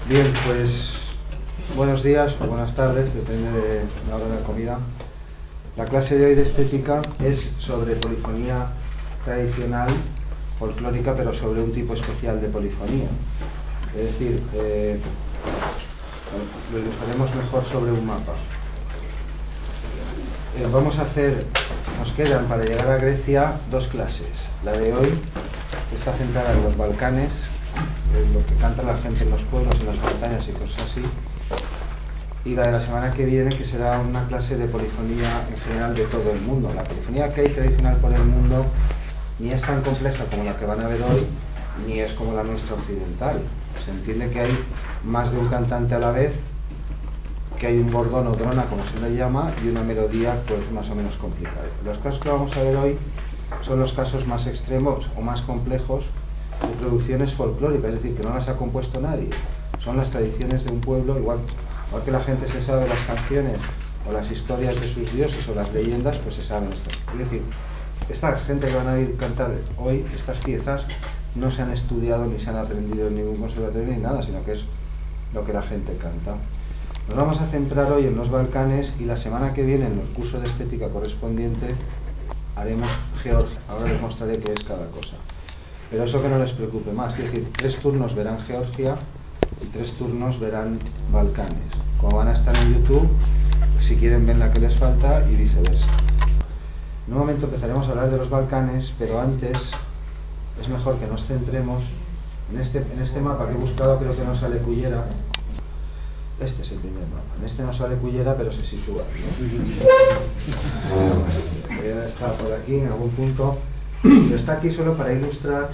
Bien, pues buenos días o buenas tardes, depende de la hora de la comida. La clase de hoy de estética es sobre polifonía tradicional, folclórica, pero sobre un tipo especial de polifonía. Es decir, lo ilustraremos mejor sobre un mapa. Vamos a hacer, nos quedan para llegar a Grecia dos clases. La de hoy, que está centrada en los Balcanes, lo que canta la gente en los pueblos, en las montañas y cosas así. Y la de la semana que viene, que será una clase de polifonía en general de todo el mundo. La polifonía que hay tradicional por el mundo ni es tan compleja como la que van a ver hoy, ni es como la nuestra occidental. Se entiende que hay más de un cantante a la vez, que hay un bordón o drona, como se le llama, y una melodía pues más o menos complicada. Los casos que vamos a ver hoy son los casos más extremos o más complejos de producciones folclóricas, es decir, que no las ha compuesto nadie. Son las tradiciones de un pueblo, igual que la gente se sabe las canciones o las historias de sus dioses o las leyendas, pues se saben esto. Es decir, esta gente que van a ir a cantar hoy, estas piezas, no se han estudiado ni se han aprendido en ningún conservatorio ni nada, sino que es lo que la gente canta. Nos vamos a centrar hoy en los Balcanes y la semana que viene, en el curso de estética correspondiente, haremos Georgia. Ahora les mostraré qué es cada cosa. Pero eso que no les preocupe más, es decir, 3 turnos verán Georgia y 3 turnos verán Balcanes. Como van a estar en YouTube, si quieren ven la que les falta y viceversa. En un momento empezaremos a hablar de los Balcanes, pero antes es mejor que nos centremos en este mapa que he buscado. Creo que no sale Cullera. Este es el primer mapa. En este no sale Cullera, pero se sitúa, ¿no? Está por aquí en algún punto. Está aquí solo para ilustrar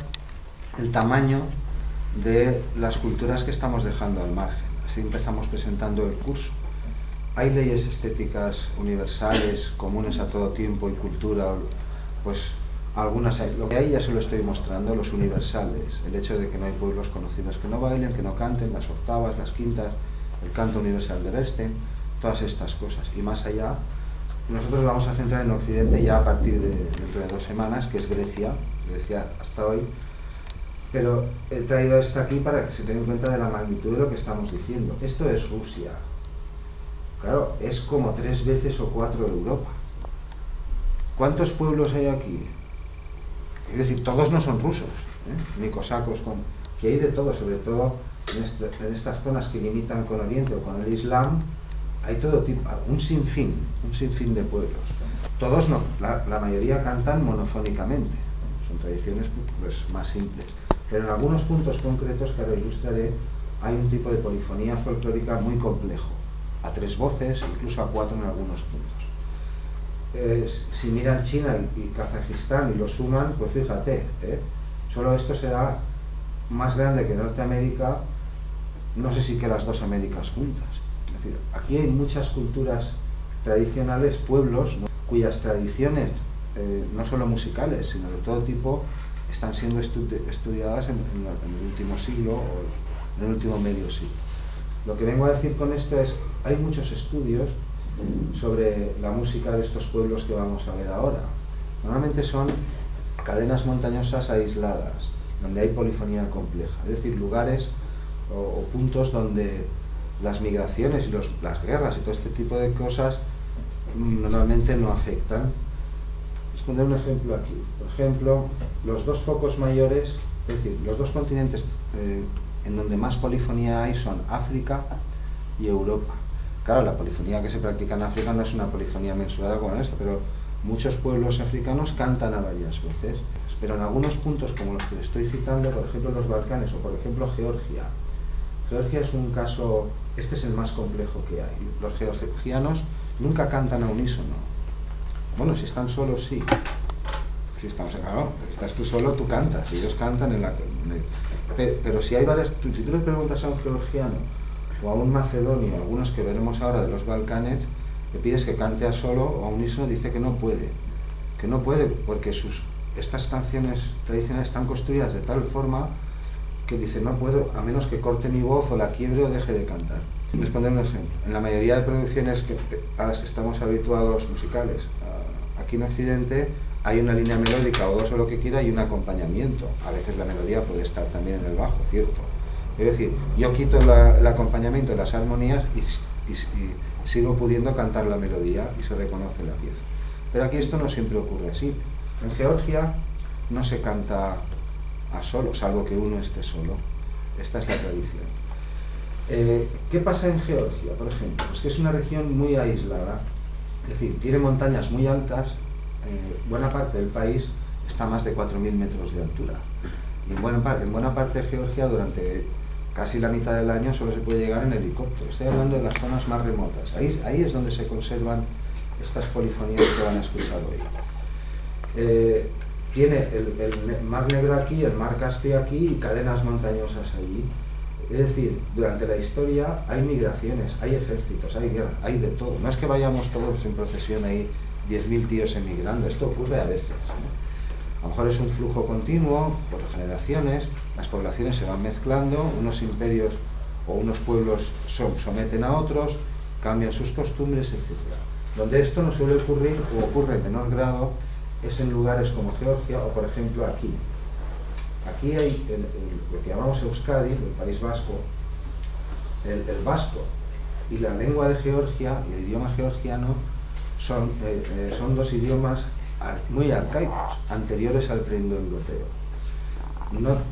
el tamaño de las culturas que estamos dejando al margen. Así empezamos presentando el curso. Hay leyes estéticas universales, comunes a todo tiempo y cultura, pues algunas hay. Lo que hay ya se lo estoy mostrando, los universales. El hecho de que no hay pueblos conocidos que no bailen, que no canten, las octavas, las quintas, el canto universal de Bernstein, todas estas cosas. Y más allá, nosotros vamos a centrar en Occidente ya a partir de dentro de 2 semanas, que es Grecia hasta hoy. Pero he traído esto aquí para que se tenga en cuenta de la magnitud de lo que estamos diciendo. Esto es Rusia. Claro, es como 3 veces o 4 de Europa. ¿Cuántos pueblos hay aquí? Es decir, todos no son rusos, ni cosacos, que hay de todo, sobre todo en estas zonas que limitan con Oriente o con el Islam. Hay todo tipo, un sinfín de pueblos. Todos no, la mayoría cantan monofónicamente. Son tradiciones pues más simples. Pero en algunos puntos concretos que ahora ilustraré, hay un tipo de polifonía folclórica muy complejo, a 3 voces, incluso a 4 en algunos puntos. Si miran China y Kazajistán y lo suman, pues fíjate, solo esto será más grande que Norteamérica, no sé si que las 2 Américas juntas. Es decir, aquí hay muchas culturas tradicionales, pueblos, ¿no?, cuyas tradiciones, no solo musicales, sino de todo tipo, están siendo estudiadas en el último siglo o en el último medio siglo. Lo que vengo a decir con esto es, hay muchos estudios sobre la música de estos pueblos que vamos a ver ahora. Normalmente son cadenas montañosas aisladas, donde hay polifonía compleja, es decir, lugares o puntos donde las migraciones y las guerras y todo este tipo de cosas normalmente no afectan. Les pondré un ejemplo aquí. Por ejemplo, los 2 focos mayores, es decir, los 2 continentes en donde más polifonía hay son África y Europa. Claro, la polifonía que se practica en África no es una polifonía mensurada como esto, pero muchos pueblos africanos cantan a varias voces. Pero en algunos puntos, como los que les estoy citando, por ejemplo los Balcanes o por ejemplo Georgia. Georgia es un caso, este es el más complejo que hay. Los georgianos nunca cantan a unísono. Bueno, si están solos, sí. Si estamos, claro, estás tú solo, tú cantas, ellos cantan pero si hay varias, si tú le preguntas a un georgiano o a un macedonio, algunos que veremos ahora de los Balcanes, le pides que cante a solo o a unísono, dice que no puede porque estas canciones tradicionales están construidas de tal forma que dice, no puedo, a menos que corte mi voz o la quiebre o deje de cantar. Les pondré un ejemplo. En la mayoría de producciones a las que estamos habituados musicales aquí en Occidente, hay una línea melódica o 2 o lo que quiera y un acompañamiento. A veces la melodía puede estar también en el bajo, cierto, Es decir, yo quito el acompañamiento de las armonías y sigo pudiendo cantar la melodía y se reconoce la pieza. Pero aquí esto no siempre ocurre así. En Georgia no se canta a solo, salvo que uno esté solo. Esta es la tradición. ¿Qué pasa en Georgia, por ejemplo? Pues que es una región muy aislada, es decir, tiene montañas muy altas, buena parte del país está a más de 4.000 metros de altura. Y en buena parte de Georgia, durante casi la mitad del año, solo se puede llegar en helicóptero. Estoy hablando de las zonas más remotas. Ahí es donde se conservan estas polifonías que van a escuchar hoy. Tiene el Mar Negro aquí, el Mar Caspio aquí y cadenas montañosas allí. Es decir, durante la historia hay migraciones, hay ejércitos, hay guerra, hay de todo. No es que vayamos todos en procesión ahí 10.000 tíos emigrando, esto ocurre a veces, ¿no? A lo mejor es un flujo continuo, por generaciones, las poblaciones se van mezclando, unos imperios o unos pueblos someten a otros, cambian sus costumbres, etc. Donde esto no suele ocurrir, o ocurre en menor grado, es en lugares como Georgia o, por ejemplo, aquí. Aquí hay lo que llamamos Euskadi, el País Vasco, el vasco y la lengua de Georgia y el idioma georgiano son dos idiomas muy arcaicos, anteriores al preindoeuropeo.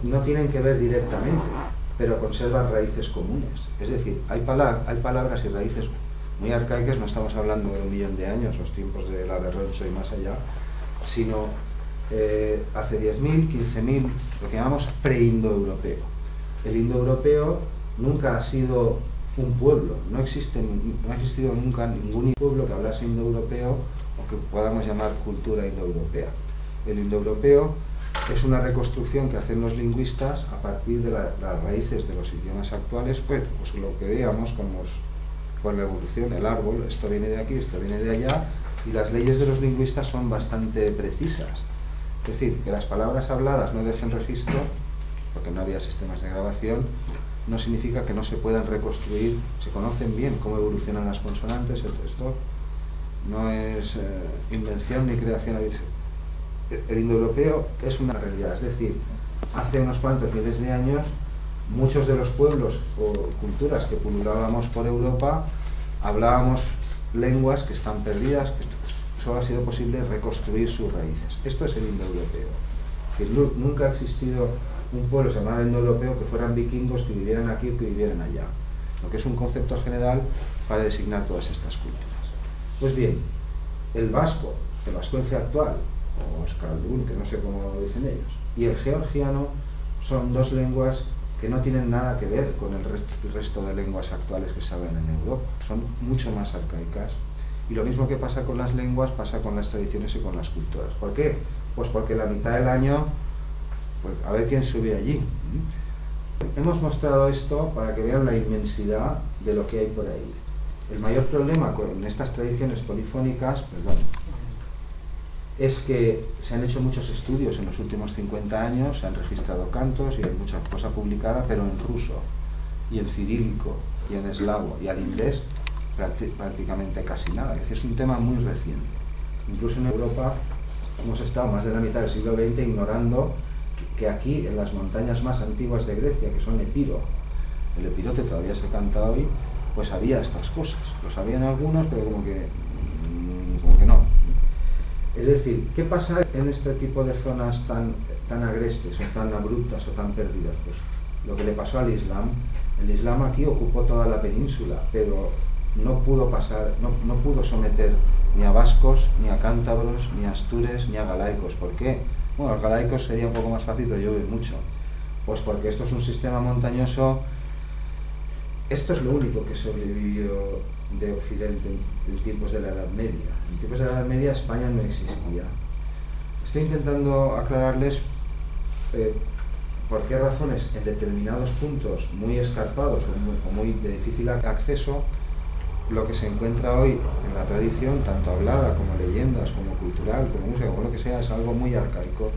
No tienen que ver directamente, pero conservan raíces comunes. Es decir, hay palabras y raíces muy arcaicas, no estamos hablando de 1.000.000 de años, los tiempos de la Berroncho y más allá, sino hace 10.000, 15.000, lo que llamamos preindoeuropeo. El indoeuropeo nunca ha sido un pueblo, no ha existido nunca ningún pueblo que hablase indoeuropeo o que podamos llamar cultura indoeuropea. El indoeuropeo es una reconstrucción que hacen los lingüistas a partir de las raíces de los idiomas actuales, pues lo que veíamos con la evolución, el árbol, esto viene de aquí, esto viene de allá, y las leyes de los lingüistas son bastante precisas. Es decir, que las palabras habladas no dejen registro, porque no había sistemas de grabación, no significa que no se puedan reconstruir, se conocen bien cómo evolucionan las consonantes, el texto no es invención ni creación. El indoeuropeo es una realidad, es decir, hace unos cuantos miles de años, muchos de los pueblos o culturas que pululábamos por Europa, hablábamos lenguas que están perdidas, que solo ha sido posible reconstruir sus raíces. Esto es el indoeuropeo. Es decir, nunca ha existido un pueblo llamado indoeuropeo que fueran vikingos que vivieran aquí o que vivieran allá, lo que es un concepto general para designar todas estas culturas. Pues bien, el vascuence actual, o euskaldun, que no sé cómo lo dicen ellos, y el georgiano son dos lenguas que no tienen nada que ver con el resto de lenguas actuales que se hablan en Europa, son mucho más arcaicas. Y lo mismo que pasa con las lenguas, pasa con las tradiciones y con las culturas. ¿Por qué? Pues porque la mitad del año, pues a ver quién sube allí. Hemos mostrado esto para que vean la inmensidad de lo que hay por ahí. El mayor problema con estas tradiciones polifónicas, es que se han hecho muchos estudios en los últimos 50 años, se han registrado cantos y hay mucha cosa publicada, pero en ruso, y en cirílico, y en eslavo, y al inglés prácticamente casi nada. Es decir, es un tema muy reciente. Incluso en Europa hemos estado más de la mitad del siglo XX ignorando que aquí, en las montañas más antiguas de Grecia, que son Epiro, el epirote todavía se canta hoy, pues había estas cosas. Lo sabían algunos, pero como que no. Es decir, ¿qué pasa en este tipo de zonas tan agrestes o tan abruptas o tan perdidas? Pues lo que le pasó al Islam. El Islam aquí ocupó toda la península, pero no pudo someter ni a vascos, ni a cántabros, ni a astures, ni a galaicos. ¿Por qué? Bueno, los galaicos sería un poco más fácil, pero llueve mucho. Pues porque esto es un sistema montañoso. Esto es lo único que sobrevivió de Occidente en tiempos de la Edad Media. En tiempos de la Edad Media España no existía. Estoy intentando aclararles por qué razones en determinados puntos muy escarpados o muy de difícil acceso, lo que se encuentra hoy en la tradición, tanto hablada como leyendas, como cultural, como música, como lo que sea, es algo muy arcaico,